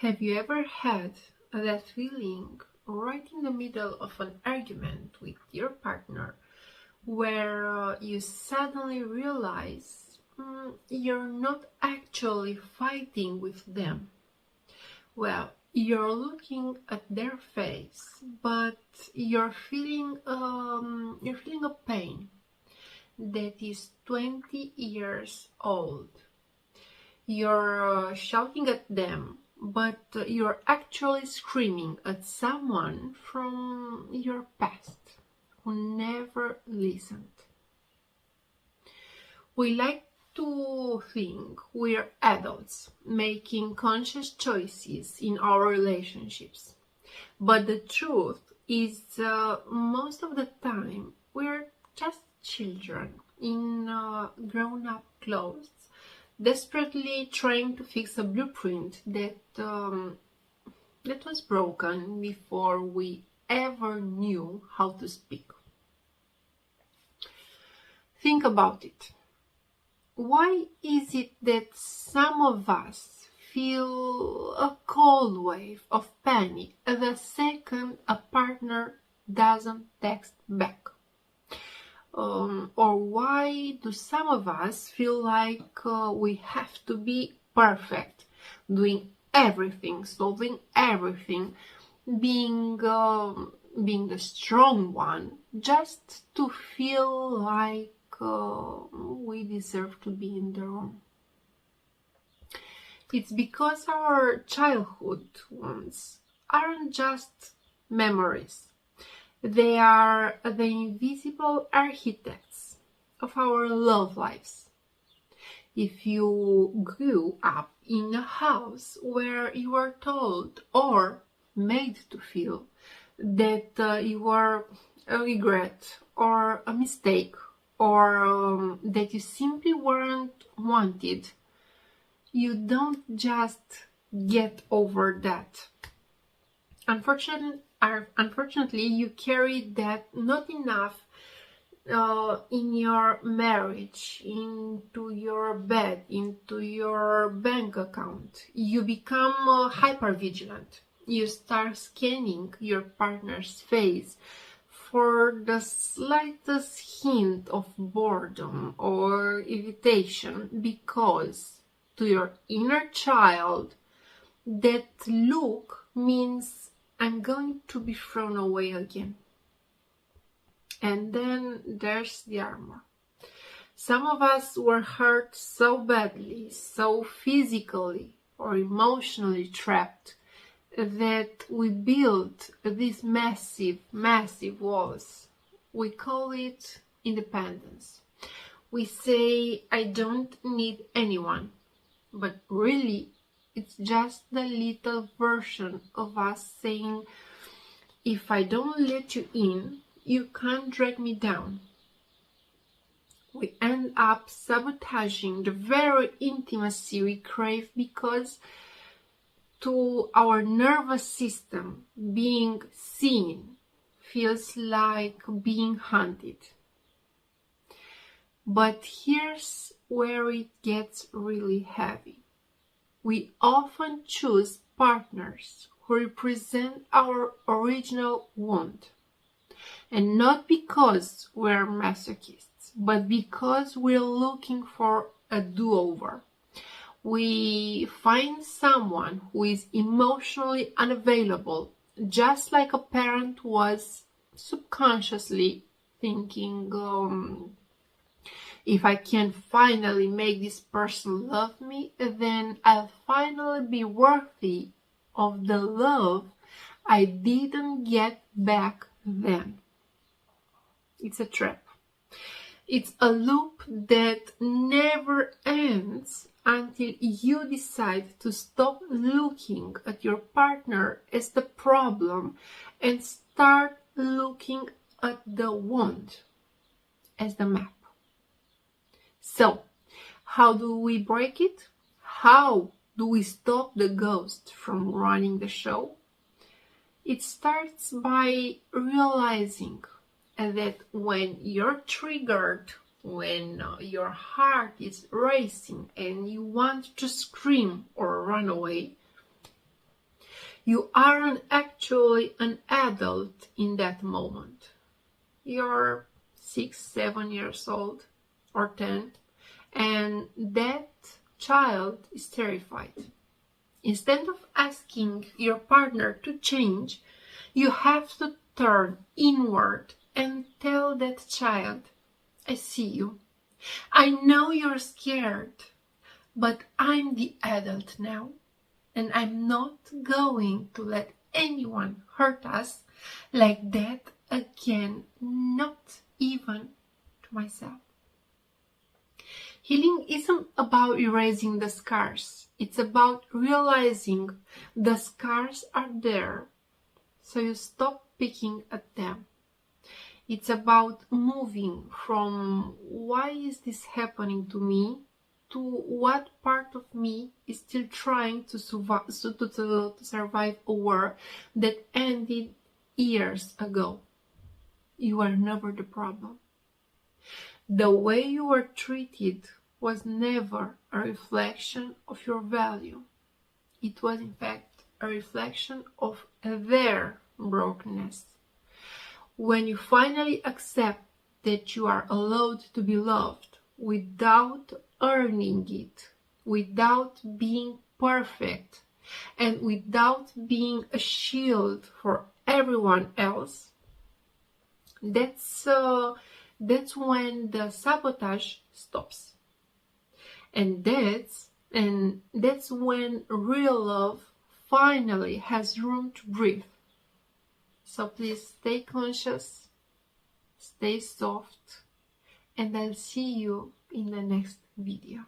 Have you ever had that feeling right in the middle of an argument with your partner where you suddenly realize you're not actually fighting with them? Well, you're looking at their face, but you're feeling a pain that is 20 years old. You're shouting at them, but you're actually screaming at someone from your past who never listened. We like to think we're adults making conscious choices in our relationships, but the truth is, most of the time, we're just children in grown-up clothes, desperately trying to fix a blueprint that was broken before we ever knew how to speak. Think about it. Why is it that some of us feel a cold wave of panic the second a partner doesn't text back? Or why do some of us feel like we have to be perfect, doing everything, solving everything, being the strong one, just to feel like we deserve to be in the room? It's because our childhood wounds aren't just memories. They are the invisible architects of our love lives. If you grew up in a house where you were told or made to feel that you were a regret or a mistake, or that you simply weren't wanted, you don't just get over that. Unfortunately, you carry that not enough in your marriage, into your bed, into your bank account. You become hyper-vigilant. You start scanning your partner's face for the slightest hint of boredom or irritation, because to your inner child, that look means I'm going to be thrown away again. And then there's the armor. Some of us were hurt so badly, so physically or emotionally trapped, that we built these massive walls. We call it independence. We say, I don't need anyone. But really, it's just the little version of us saying, if I don't let you in, you can't drag me down. We end up sabotaging the very intimacy we crave, because to our nervous system, being seen feels like being hunted. But here's where it gets really heavy. We often choose partners who represent our original wound. And not because we're masochists, but because we're looking for a do-over. We find someone who is emotionally unavailable, just like a parent was subconsciously thinking, if I can finally make this person love me, then I'll finally be worthy of the love I didn't get back then. It's a trap. It's a loop that never ends until you decide to stop looking at your partner as the problem and start looking at the wound as the map. So, how do we break it? How do we stop the ghost from running the show? It starts by realizing that when you're triggered, when your heart is racing and you want to scream or run away, You aren't actually an adult in that moment. You're 6, 7 years old or 10, and that child is terrified. Instead of asking your partner to change, you have to turn inward and tell that child, I see you. I know you're scared, but I'm the adult now, and I'm not going to let anyone hurt us like that again, not even to myself. Healing isn't about erasing the scars. It's about realizing the scars are there, so you stop picking at them. It's about moving from why is this happening to me to what part of me is still trying to survive a war that ended years ago. You are never the problem. The way you were treated was never a reflection of your value. It was in fact a reflection of their brokenness. When you finally accept that you are allowed to be loved without earning it, without being perfect, and without being a shield for everyone else, that's when the sabotage stops. And that's when real love finally has room to breathe. So please stay conscious, stay soft, and I'll see you in the next video.